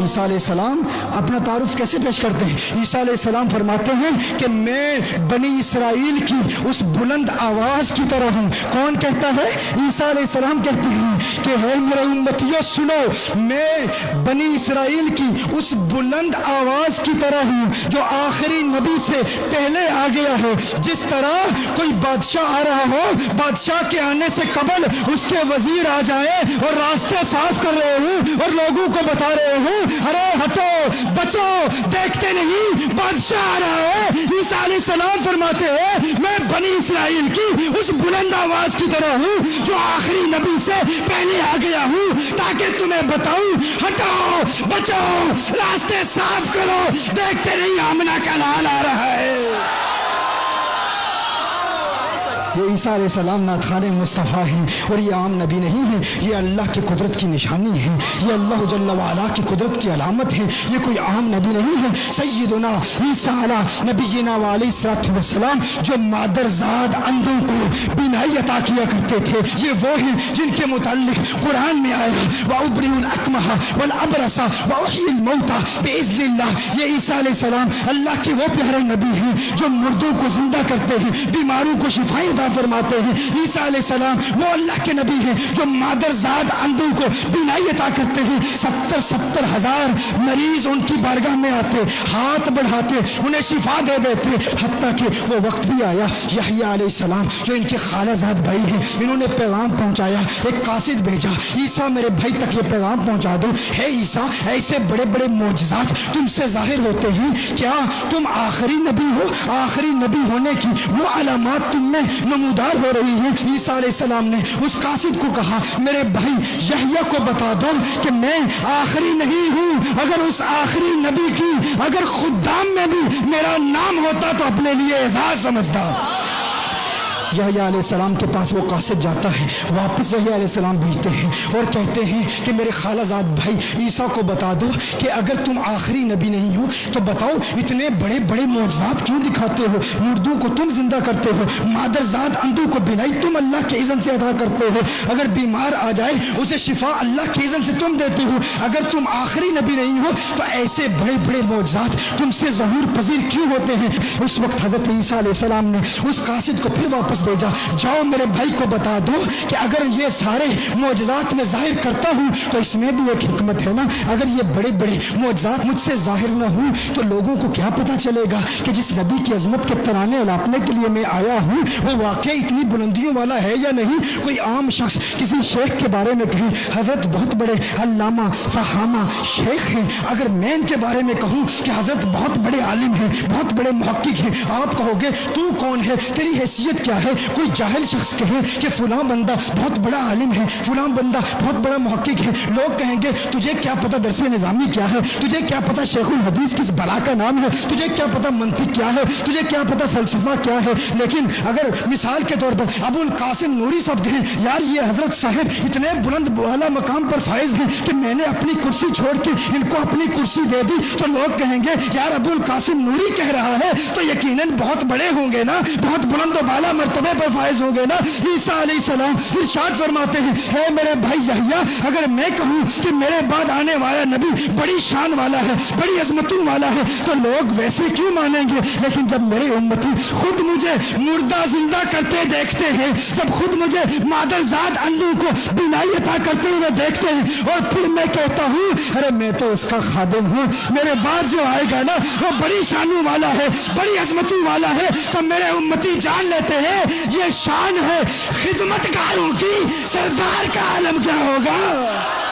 عیسیٰ علیہ السلام اپنا تعارف کیسے پیش کرتے ہیں؟ عیسیٰ علیہ السلام فرماتے ہیں کہ میں بنی اسرائیل کی اس بلند آواز کی طرح ہوں۔ کون کہتا ہے؟ عیسیٰ علیہ السلام کہتے ہیں کہ ہے میرے امتیوں سنو، میں بنی اسرائیل کی اس بلند آواز کی طرح ہوں جو آخری نبی سے پہلے آ گیا ہے۔ جس طرح کوئی بادشاہ آ رہا ہو، بادشاہ کے آنے سے قبل اس کے وزیر آ جائیں اور راستے صاف کر رہے ہوں اور لوگوں کو بتا رہے ہوں ارے ہٹو بچو، دیکھتے نہیں بادشاہ آ رہا ہے۔ عیسیٰ علیہ السلام فرماتے ہیں میں بنی اسرائیل کی اس بلند آواز کی طرح ہوں جو آخری نبی سے پہلے آ گیا ہوں، تاکہ تمہیں بتاؤں ہٹو بچو، راستے صاف کرو، دیکھتے نہیں آمنہ کا لال آ رہا ہے۔ یہ عیسیٰ علیہ السلام نعت مصطفیٰ ہیں اور یہ عام نبی نہیں ہے، یہ اللہ کی قدرت کی نشانی ہے، یہ اللہ جل وعلا کی قدرت کی علامت ہے، یہ کوئی عام نبی نہیں ہے۔ سیدنا عیسیٰ علیہ نبینا علیہ الصلوۃ والسلام جو مادرزاد اندھوں کو بینائی عطا کیا کرتے تھے، یہ وہ ہیں جن کے متعلق قرآن میں آیا وَأُبْرِئُ الْأَكْمَحَ وَالْأَبْرَصَ وَأُحْيِي الْمَوْتَى بِإِذْنِ اللَّهِ۔ یہ عیسیٰ علیہ السلام اللہ کے وہ پیارے نبی ہیں جو مردوں کو زندہ کرتے ہیں، بیماروں کو شفائیں فرماتے ہیں۔ عیسیٰ علیہ السلام وہ اللہ کے نبی ہیں جو مادرزاد اندھوں کو بینائی عطا کرتے ہیں۔ 70 ہزار مریض ان کی بارگاہ میں آتے، ہاتھ بڑھاتے، انہیں شفا دے دیتے، حتیٰ کہ وہ وقت بھی آیا یحییٰ علیہ السلام جو ان کے خالہ زاد بھائی ہیں، انہوں نے پیغام پہنچایا، ایک قاصد بھیجا، عیسیٰ میرے بھائی تک یہ پیغام پہنچا دو، ہے عیسیٰ ایسے بڑے بڑے معجزات تم سے ظاہر ہوتے ہیں، کیا تم آخری نبی ہو؟ آخری نبی ہونے کی وہ علامات تم میں نمودار ہو رہی ہیں۔ عیسیٰ علیہ السلام نے اس قاصد کو کہا میرے بھائی یحییٰ کو بتا دو کہ میں آخری نہیں ہوں، اگر اس آخری نبی کی اگر خدام میں بھی میرا نام ہوتا تو اپنے لیے اعزاز سمجھتا۔ یحییٰ علیہ السلام کے پاس وہ قاصد جاتا ہے، واپس یحییٰ علیہ السلام بھیجتے ہیں اور کہتے ہیں کہ میرے خالہ زاد بھائی عیسیٰ کو بتا دو کہ اگر تم آخری نبی نہیں ہو تو بتاؤ اتنے بڑے بڑے معجزات کیوں دکھاتے ہو؟ مردوں کو تم زندہ کرتے ہو، مادرزاد اندھوں کو بینائی تم اللہ کے اذن سے عطا کرتے ہو، اگر بیمار آ جائے اسے شفا اللہ کے اذن سے تم دیتے ہو، اگر تم آخری نبی نہیں ہو تو ایسے بڑے بڑے معجزات تم سے ظہور پذیر کیوں ہوتے ہیں؟ اس وقت حضرت عیسیٰ علیہ السلام نے اس قاصد کو پھر واپس بھیجا، جاؤ میرے بھائی کو بتا دو کہ اگر یہ سارے معجزات میں ظاہر کرتا ہوں تو اس میں بھی ایک حکمت ہے نا، اگر یہ بڑے بڑے معجزات مجھ سے ظاہر نہ ہوں تو لوگوں کو کیا پتا چلے گا کہ جس نبی کی عظمت کے ترانے الاپنے کے لیے میں آیا ہوں وہ واقعی اتنی بلندیوں والا ہے یا نہیں؟ کوئی عام شخص کسی شیخ کے بارے میں کہے حضرت بہت بڑے علامہ فہامہ شیخ ہیں، اگر میں ان کے بارے میں کہوں کہ حضرت بہت بڑے عالم ہیں، بہت بڑے محقق ہیں، آپ کہو گے تو کون ہے، تیری حیثیت کیا ہے؟ کوئی جاہل شخص کہے کہ فلاں بندہ بہت بڑا عالم ہے، فلاں بندہ بہت بڑا محقق ہے، لوگ کہیں گے تجھے کیا پتہ درس نظامی کیا ہے، تجھے کیا پتہ شیخ الحدیث کس بلا کا نام ہے، تجھے کیا پتہ منطق کیا ہے، تجھے کیا پتہ فلسفہ کیا ہے۔ لیکن اگر مثال کے طور پر ابو القاسم نوری صاحب کہیں یار یہ حضرت صاحب اتنے بلند بالا مقام پر فائز ہیں کہ میں نے اپنی کرسی چھوڑ کے ان کو اپنی کرسی دے دی، تو لوگ کہیں گے یار ابو القاسم نوری کہہ رہا ہے تو یقیناً بہت بڑے ہوں گے نا، بہت بلند و بالا مرتبے پر فائز ہوں گے نا۔ عیسیٰ علیہ السلام ارشاد فرماتے ہیں اے میرے بھائی یحییٰ اگر میں کہوں کہ میرے بعد آنے والا نبی بڑی شان والا ہے، بڑی عظمتوں والا ہے تو لوگ ویسے کیوں مانیں گے، لیکن جب میرے امتی خود مجھے مردہ زندہ کرتے دیکھتے ہیں، جب خود مجھے مادرزاد اندھوں کو بینائی عطا کرتے ہوئے دیکھتے ہیں اور پھر میں کہتا ہوں ارے میں تو اس کا خادم ہوں، میرے بعد جو آئے گا نا وہ بڑی شانوں والا ہے، بڑی عظمتوں والا ہے، تو میرے امتی جان لیتے ہیں یہ شان ہے خدمت گاروں کی، سردار کا عالم کیا ہوگا۔